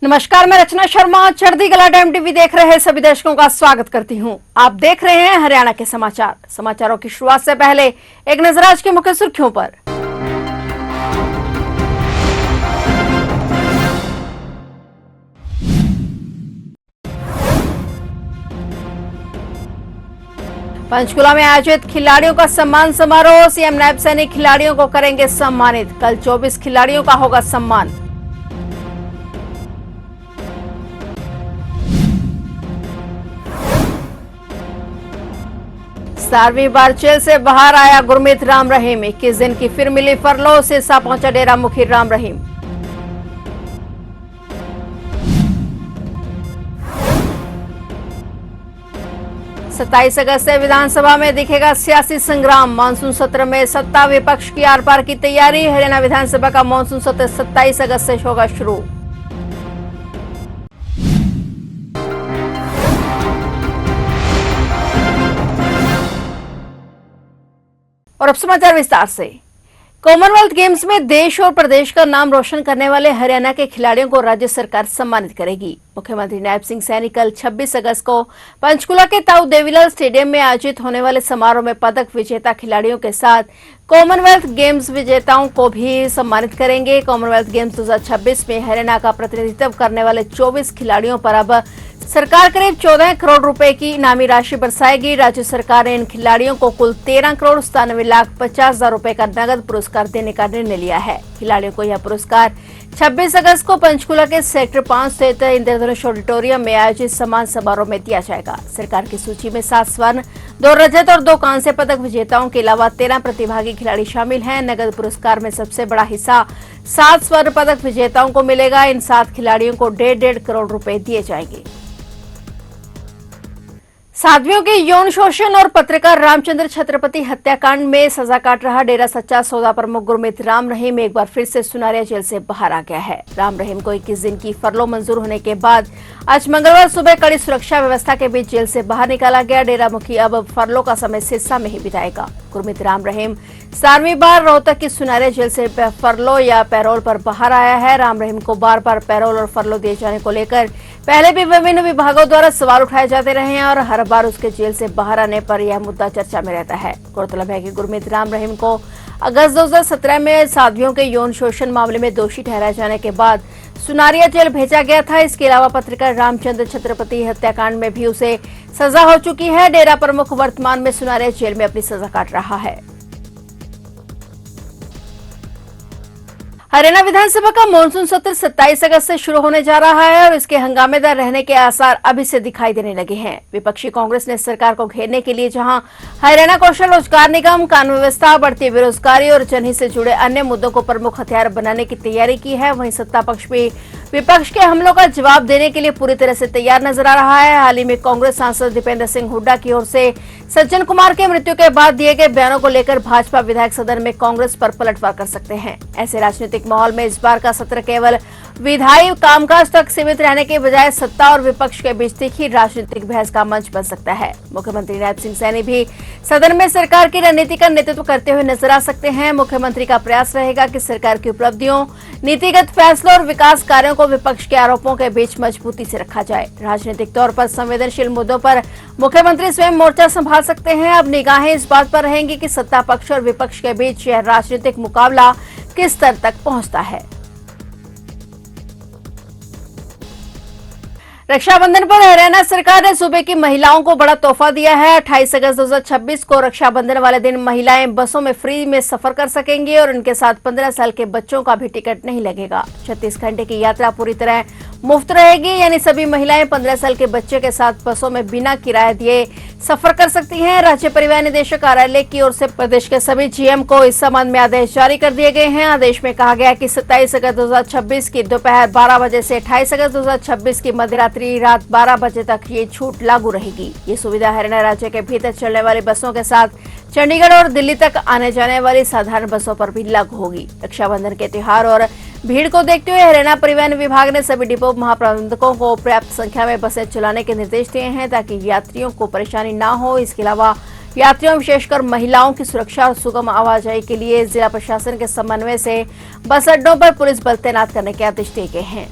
नमस्कार, मैं रचना शर्मा चढ़ती कला टाइम टीवी देख रहे सभी दर्शकों का स्वागत करती हूं। आप देख रहे हैं हरियाणा के समाचारों की शुरुआत से पहले एक नजर आज की मुख्य सुर्खियों पर। पंचकुला में आयोजित खिलाड़ियों का सम्मान समारोह, सीएम नायब सैनिक खिलाड़ियों को करेंगे सम्मानित। कल 24 खिलाड़ियों का होगा सम्मान। सातवीं बार जेल से बाहर आया गुरमीत राम रहीम। 21 दिन की फिर मिली फरलो, सिरसा पहुंचा डेरा मुखी राम रहीम। सत्ताईस अगस्त से विधानसभा में दिखेगा सियासी संग्राम। मानसून सत्र में सत्ता विपक्ष की आर पार की तैयारी। हरियाणा विधानसभा का मानसून सत्र 27 अगस्त से होगा शुरू। और अब समाचार विस्तार से। कॉमनवेल्थ गेम्स में देश और प्रदेश का नाम रोशन करने वाले हरियाणा के खिलाड़ियों को राज्य सरकार सम्मानित करेगी। मुख्यमंत्री नायब सिंह सैनी कल 26 अगस्त को पंचकुला के ताऊ देवीलाल स्टेडियम में आयोजित होने वाले समारोह में पदक विजेता खिलाड़ियों के साथ कॉमनवेल्थ गेम्स विजेताओं को भी सम्मानित करेंगे। कॉमनवेल्थ गेम्स 2026 में हरियाणा का प्रतिनिधित्व करने वाले 24 खिलाड़ियों पर अब सरकार करीब 14 करोड़ रुपए की इनामी राशि बरसाएगी। राज्य सरकार ने इन खिलाड़ियों को कुल 13,97,50,000 रुपए का नगद पुरस्कार देने का निर्णय लिया है। खिलाड़ियों को यह पुरस्कार 26 अगस्त को पंचकुला के सेक्टर 5 स्थित इंद्रधनुष ऑडिटोरियम में आयोजित सम्मान समारोह में दिया जाएगा। सरकार की सूची में 7 स्वर्ण, 2 रजत और 2 कांस्य पदक विजेताओं के अलावा 13 प्रतिभागी खिलाड़ी शामिल हैं। नगद पुरस्कार में सबसे बड़ा हिस्सा 7 स्वर्ण पदक विजेताओं को मिलेगा। इन 7 खिलाड़ियों को 1.5 करोड़ रुपए दिए जाएंगे। साध्वियों के यौन शोषण और पत्रकार रामचंद्र छत्रपति हत्याकांड में सजा काट रहा डेरा सच्चा सौदा प्रमुख गुरमीत राम रहीम एक बार फिर से सुनारिया जेल से बाहर आ गया है। राम रहीम को 21 दिन की फरलो मंजूर होने के बाद आज मंगलवार सुबह कड़ी सुरक्षा व्यवस्था के बीच जेल से बाहर निकाला गया। डेरा मुखी अब फरलो का समय सिरसा में ही बिताएगा। गुरमीत राम रहीम 7वीं बार रोहतक की सुनारिया जेल से फरलो या पैरोल पर बाहर आया है। राम रहीम को बार बार पैरोल और फरलो दिए जाने को लेकर पहले भी विभिन्न विभागों द्वारा सवाल उठाए जाते रहे हैं और हर बार उसके जेल से बाहर आने पर यह मुद्दा चर्चा में रहता है। गौरतलब है कि गुरमीत राम रहीम को अगस्त 2017 में साध्वियों के यौन शोषण मामले में दोषी ठहराए जाने के बाद सुनारिया जेल भेजा गया था। इसके अलावा पत्रकार रामचंद्र छत्रपति हत्याकांड में भी उसे सजा हो चुकी है। डेरा प्रमुख वर्तमान में सुनारिया जेल में अपनी सजा काट रहा है। हरियाणा विधानसभा का मानसून सत्र 27 अगस्त से शुरू होने जा रहा है और इसके हंगामेदार रहने के आसार अभी से दिखाई देने लगे हैं। विपक्षी कांग्रेस ने सरकार को घेरने के लिए जहां हरियाणा कौशल रोजगार निगम, कानून व्यवस्था, बढ़ती बेरोजगारी और जनहित से जुड़े अन्य मुद्दों को प्रमुख हथियार बनाने की तैयारी की है, वहीं सत्ता पक्ष भी विपक्ष के हमलों का जवाब देने के लिए पूरी तरह से तैयार नजर आ रहा है। हाल ही में कांग्रेस सांसद दीपेंद्र सिंह हुड्डा की ओर से सज्जन कुमार के मृत्यु के बाद दिए गए बयानों को लेकर भाजपा विधायक सदन में कांग्रेस पर पलटवार कर सकते हैं। ऐसे राजनीतिक माहौल में इस बार का सत्र केवल विधायी कामकाज तक सीमित रहने के बजाय सत्ता और विपक्ष के बीच तीखी राजनीतिक बहस का मंच बन सकता है। मुख्यमंत्री नायब सिंह सैनी भी सदन में सरकार की रणनीति का नेतृत्व करते हुए नजर आ सकते हैं। मुख्यमंत्री का प्रयास रहेगा कि सरकार की उपलब्धियों, नीतिगत फैसलों और विकास कार्यों को विपक्ष के आरोपों के बीच मजबूती से रखा जाए। राजनीतिक तौर पर संवेदनशील मुद्दों पर मुख्यमंत्री स्वयं मोर्चा संभाल सकते हैं। अब निगाहें इस बात पर रहेंगी कि सत्ता पक्ष और विपक्ष के बीच यह राजनीतिक मुकाबला किस स्तर तक पहुंचता है। रक्षाबंधन पर हरियाणा सरकार ने सूबे की महिलाओं को बड़ा तोहफा दिया है। 28 अगस्त 2026 को रक्षाबंधन वाले दिन महिलाएं बसों में फ्री में सफर कर सकेंगी और उनके साथ 15 साल के बच्चों का भी टिकट नहीं लगेगा। 36 घंटे की यात्रा पूरी तरह मुफ्त रहेगी, यानी सभी महिलाएं 15 साल के बच्चे के साथ बसों में बिना किराया दिए सफर कर सकती हैं। राज्य परिवहन निदेशक कार्यालय की ओर से प्रदेश के सभी जीएम को इस संबंध में आदेश जारी कर दिए गए हैं। आदेश में कहा गया कि 27 अगस्त 2026 की दोपहर 12 बजे से 28 अगस्त 2026 की मध्यरात्रि रात 12 बजे तक ये छूट लागू रहेगी। ये सुविधा हरियाणा राज्य के भीतर चलने वाली बसों के साथ चंडीगढ़ और दिल्ली तक आने जाने वाली साधारण बसों पर भी लागू होगी। रक्षाबंधन के त्योहार और भीड़ को देखते हुए हरियाणा परिवहन विभाग ने सभी डिपो महाप्रबंधकों को पर्याप्त संख्या में बसें चलाने के निर्देश दिए हैं ताकि यात्रियों को परेशानी न हो। इसके अलावा यात्रियों विशेषकर महिलाओं की सुरक्षा और सुगम आवाजाही के लिए जिला प्रशासन के समन्वय से बस अड्डों पर पुलिस बल तैनात करने के आदेश दिए गए हैं।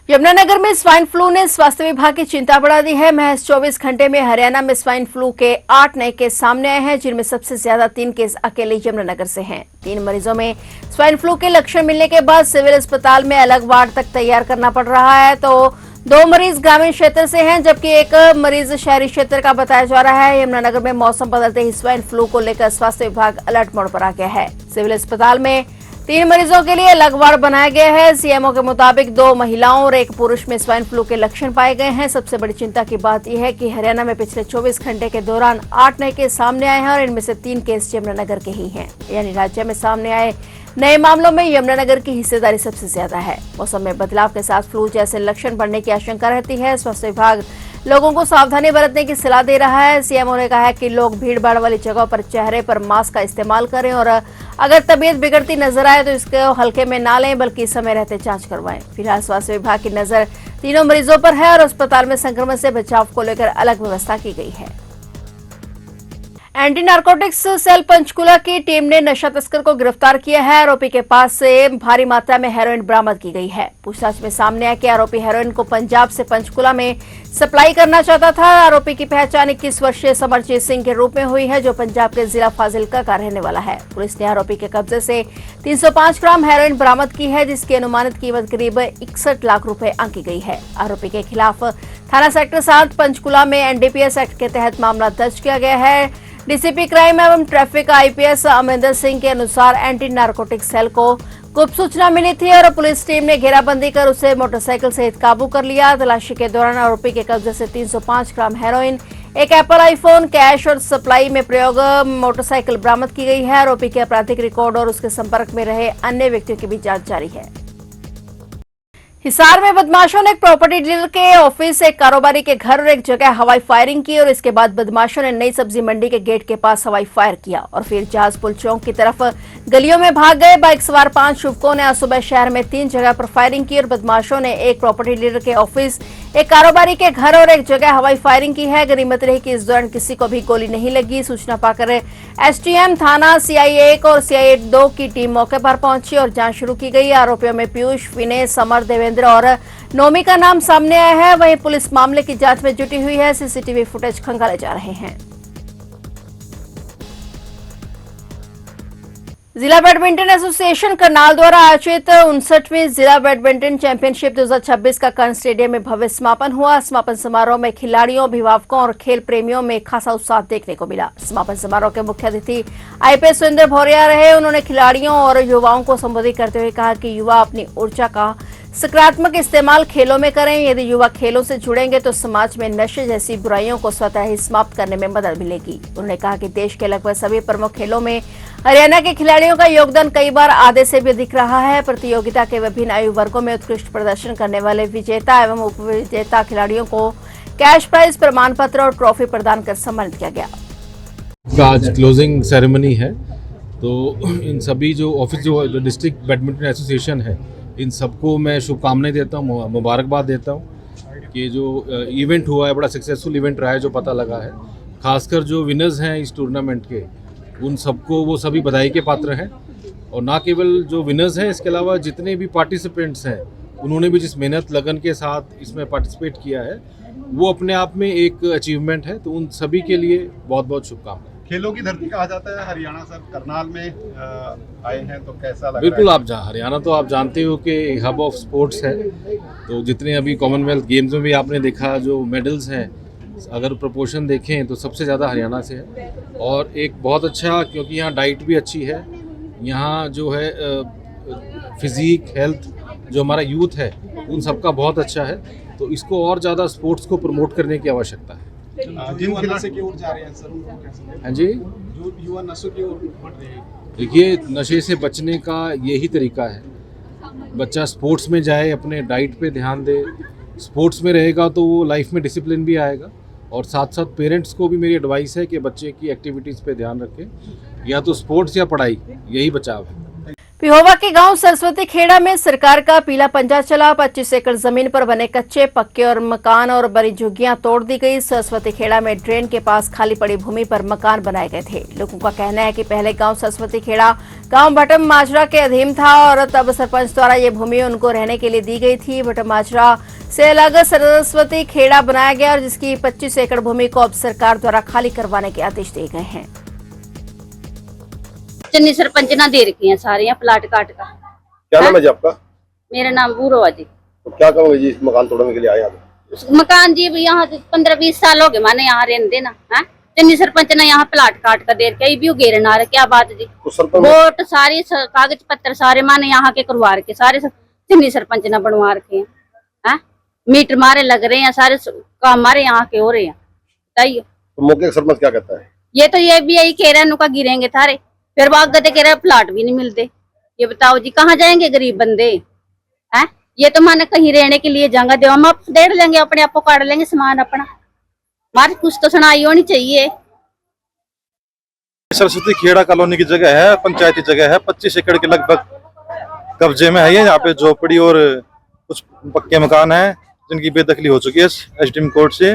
यमुनानगर में स्वाइन फ्लू ने स्वास्थ्य विभाग की चिंता बढ़ा दी है। महज 24 घंटे में हरियाणा में स्वाइन फ्लू के 8 नए केस सामने आए हैं, जिनमें सबसे ज्यादा 3 केस अकेले यमुनानगर से हैं। 3 मरीजों में स्वाइन फ्लू के लक्षण मिलने के बाद सिविल अस्पताल में अलग वार्ड तक तैयार करना पड़ रहा है। तो 2 मरीज ग्रामीण क्षेत्र से हैं, जबकि 1 मरीज शहरी क्षेत्र का बताया जा रहा है। यमुनानगर में मौसम बदलते ही स्वाइन फ्लू को लेकर स्वास्थ्य विभाग अलर्ट मोड पर आ गया है। सिविल अस्पताल में 3 मरीजों के लिए अलग वार्ड बनाया गया है। सीएमओ के मुताबिक 2 महिलाओं और 1 पुरुष में स्वाइन फ्लू के लक्षण पाए गए हैं। सबसे बड़ी चिंता की बात यह है कि हरियाणा में पिछले 24 घंटे के दौरान 8 नए केस सामने आए हैं और इनमें से 3 केस यमुनानगर के ही हैं। यानी राज्य में सामने आए नए मामलों में यमुनानगर की हिस्सेदारी सबसे ज्यादा है। मौसम में बदलाव के साथ फ्लू जैसे लक्षण बढ़ने की आशंका रहती है। स्वास्थ्य विभाग लोगों को सावधानी बरतने की सलाह दे रहा है। सीएमओ ने कहा है कि लोग भीड़ भाड़ वाली जगहों पर चेहरे पर मास्क का इस्तेमाल करें और अगर तबीयत बिगड़ती नजर आए तो इसको हल्के में ना लें, बल्कि समय रहते जांच करवाएं। फिलहाल स्वास्थ्य विभाग की नजर तीनों मरीजों पर है और अस्पताल में संक्रमण से बचाव को लेकर अलग व्यवस्था की गई है। एंटी नारकोटिक्स सेल पंचकुला की टीम ने नशा तस्कर को गिरफ्तार किया है। आरोपी के पास से भारी मात्रा में हेरोइन बरामद की गई है। पूछताछ में सामने आया कि आरोपी हेरोइन को पंजाब से पंचकुला में सप्लाई करना चाहता था। आरोपी की पहचान 21 वर्षीय समरजीत सिंह के रूप में हुई है, जो पंजाब के जिला फाजिलका का रहने वाला है। पुलिस ने आरोपी के कब्जे से 305 ग्राम हेरोइन बरामद की है, जिसकी अनुमानित कीमत करीब 61 लाख रुपए आंकी गई है। आरोपी के खिलाफ थाना सेक्टर 7 पंचकुला में एनडीपीएस एक्ट के तहत मामला दर्ज किया गया है। डीसीपी क्राइम एवं ट्रैफिक आईपीएस अमरिंदर सिंह के अनुसार एंटी नारकोटिक सेल को गुप्त सूचना मिली थी और पुलिस टीम ने घेराबंदी कर उसे मोटरसाइकिल सहित काबू कर लिया। तलाशी के दौरान आरोपी के कब्जे से 305 gram heroin, 1 Apple iPhone, cash और सप्लाई में प्रयोग मोटरसाइकिल बरामद की गई है। आरोपी के आपराधिक रिकॉर्ड और उसके संपर्क में रहे अन्य व्यक्तियों की भी जांच जारी है। हिसार में बदमाशों ने एक प्रॉपर्टी डीलर के ऑफिस, एक कारोबारी के घर और एक जगह हवाई फायरिंग की और इसके बाद बदमाशों ने नई सब्जी मंडी के गेट के पास हवाई फायर किया और फिर जहाज पुल चौक की तरफ गलियों में भाग गए। बाइक सवार 5 युवकों ने आज सुबह शहर में 3 जगह पर फायरिंग की और बदमाशों ने एक प्रॉपर्टी डीलर के ऑफिस, एक कारोबारी के घर और एक जगह हवाई फायरिंग की है। गनीमत रही कि इस दौरान किसी को भी गोली नहीं लगी। सूचना पाकर एसटीएम थाना सीआई 1 और सीआई 2 की टीम मौके पर पहुंची और जांच शुरू की गई। आरोपियों में पीयूष, विनय, समर, देवेंद्र और नोमी का नाम सामने आया है। वहीं पुलिस मामले की जांच में जुटी हुई है। सीसीटीवी फुटेज खंगाले जा रहे हैं। जिला बैडमिंटन एसोसिएशन करनाल द्वारा आयोजित 59वीं जिला बैडमिंटन चैंपियनशिप 2026 का कर्ण स्टेडियम में भव्य समापन हुआ। समापन समारोह में खिलाड़ियों, अभिभावकों और खेल प्रेमियों में खासा उत्साह देखने को मिला। समापन समारोह के मुख्य अतिथि आईपीएस सुरेंद्र भौरिया रहे। उन्होंने खिलाड़ियों और युवाओं को संबोधित करते हुए कहा कि युवा अपनी ऊर्जा का सकारात्मक इस्तेमाल खेलों में करें। यदि युवा खेलों से जुड़ेंगे तो समाज में नशे जैसी बुराइयों को स्वतः ही समाप्त करने में मदद मिलेगी। उन्होंने कहा कि देश के लगभग सभी प्रमुख खेलों में हरियाणा के खिलाड़ियों का योगदान कई बार आधे से भी अधिक रहा है। प्रतियोगिता के विभिन्न आयु वर्गों में उत्कृष्ट प्रदर्शन करने वाले विजेता एवं उपविजेता खिलाड़ियों को कैश प्राइज, प्रमाण पत्र और ट्रॉफी प्रदान कर सम्मानित किया गया। आज क्लोजिंग सेरेमनी है, तो इन सभी जो ऑफिस जो डिस्ट्रिक्ट बैडमिंटन एसोसिएशन है, इन सबको मैं शुभकामनाएं देता हूँ, मुबारकबाद देता हूँ कि जो इवेंट हुआ है बड़ा सक्सेसफुल इवेंट रहा है, जो पता लगा है। खासकर जो विनर्स हैं इस टूर्नामेंट के, उन सबको वो सभी बधाई के पात्र हैं। और ना केवल जो विनर्स हैं, इसके अलावा जितने भी पार्टिसिपेंट्स हैं, उन्होंने भी जिस मेहनत लगन के साथ इसमें पार्टिसिपेट किया है, वो अपने आप में एक अचीवमेंट है। तो उन सभी के लिए बहुत बहुत शुभकामनाएं। खेलों की धरती कहा जाता है हरियाणा, सर करनाल में आए हैं तो कैसा लग बिल्कुल, रहा है? आप हरियाणा तो आप जानते हो कि हब ऑफ स्पोर्ट्स है। तो जितने अभी कॉमनवेल्थ गेम्स में भी आपने देखा, जो मेडल्स हैं, अगर प्रोपोर्शन देखें तो सबसे ज़्यादा हरियाणा से है। और एक बहुत अच्छा, क्योंकि यहाँ डाइट भी अच्छी है, यहाँ जो है फिजिक हेल्थ जो हमारा यूथ है उन सबका बहुत अच्छा है। तो इसको और ज़्यादा स्पोर्ट्स को प्रमोट करने की आवश्यकता है। जिन नशे की ओर जा रहे हैं सर, उनको कैसे? हाँ जी, जो युवा नशे की ओर बढ़ रहे हैं, देखिए नशे से बचने का यही तरीका है, बच्चा स्पोर्ट्स में जाए, अपने डाइट पे ध्यान दे। स्पोर्ट्स में रहेगा तो वो लाइफ में डिसिप्लिन भी आएगा। और साथ साथ पेरेंट्स को भी मेरी एडवाइस है कि बच्चे की एक्टिविटीज़ पे ध्यान रखें, या तो स्पोर्ट्स या पढ़ाई, यही बचाव है। पिहोवा के गांव सरस्वती खेड़ा में सरकार का पीला पंजा चला। 25 एकड़ जमीन पर बने कच्चे पक्के और मकान और बड़ी झुग्गियां तोड़ दी गई। सरस्वती खेड़ा में ड्रेन के पास खाली पड़ी भूमि पर मकान बनाए गए थे। लोगों का कहना है कि पहले गांव सरस्वती खेड़ा गांव भटम माजरा के अधीन था और तब सरपंच द्वारा ये भूमि उनको रहने के लिए दी गई थी। भटम माजरा से अलग सरस्वती खेड़ा बनाया गया और जिसकी 25 एकड़ भूमि को अब सरकार द्वारा खाली करवाने के आदेश दिए गए हैं। चन्नी सरपंच ना दे रखी है सारे यहाँ प्लाट काट का। क्या नाम है जी आपका? मेरा नाम बूरो जी। तो क्या कहोगे जी, इस मकान तोड़ने के लिए आए आप? मकान जी यहाँ 15-20 साल हो गए माने यहाँ रहने देना है। चन्नी सरपंच ने यहाँ प्लाट काट का दे रखे भी घेरना रहे। क्या बात जी, तो सरपंच वोट सारी कागज पत्र सारे माने यहाँ के करवा रखे, सारे चन्नी सरपंच ने बनवा रखे हैं। मीटर मारे लग रहे हैं, सारे काम हमारे यहाँ के हो रहे हैं। बताइए तो मौके का सरपंच क्या कहता है? ये भी यही कह रहे हैं नुका गिरेंगे थारे, फिर वो आगे कह रहे प्लाट भी नहीं मिलते। ये बताओ जी कहाँ जाएंगे गरीब बंदे हैं? ये तो माने कहीं रहने के लिए जाएंगे, दे हम आप देड़ लेंगे, अपने आप को काट लेंगे सामान अपना। हमारे कुछ तो सुनाई होनी चाहिए। सरस्वती खेड़ा कॉलोनी की जगह है, पंचायती जगह है, 25 एकड़ के लगभग कब्जे में है। ये यहाँ पे झोपड़ी और कुछ पक्के मकान हैं जिनकी बेदखली हो चुकी है एसडीएम कोर्ट से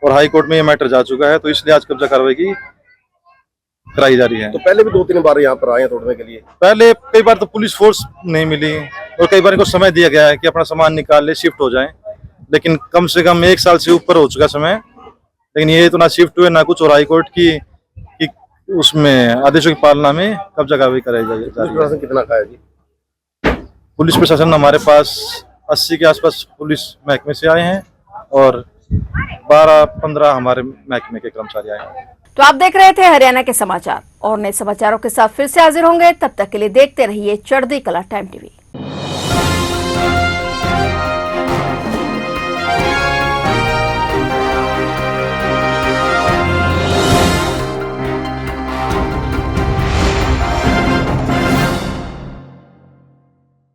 और हाई कोर्ट में ये मैटर जा चुका है। तो इसलिए आज कब्जा कार्रवाई की कराई जा रही है। तो पहले भी 2-3 बार यहाँ पर आए हैं तोड़ने के लिए। पहले कई बार तो पुलिस फोर्स नहीं मिली और कई बार इनको समय दिया गया है कि अपना सामान निकाल ले, शिफ्ट हो जाएं, लेकिन कम से कम 1 साल से ऊपर हो चुका समय, लेकिन ये तो ना शिफ्ट हुए ना कुछ। और हाई कोर्ट की उसमें आदेशों की पालना में कब्जा कार्रवाई कराई जा रही है। प्रशासन कितना का है जी? पुलिस प्रशासन हमारे पास 80 के आसपास पुलिस महकमे से आए हैं और 12-15 हमारे महकमे के कर्मचारी आए हैं। तो आप देख रहे थे हरियाणा के समाचार और नए समाचारों के साथ फिर से हाजिर होंगे। तब तक के लिए देखते रहिए चढ़ती कला टाइम टीवी।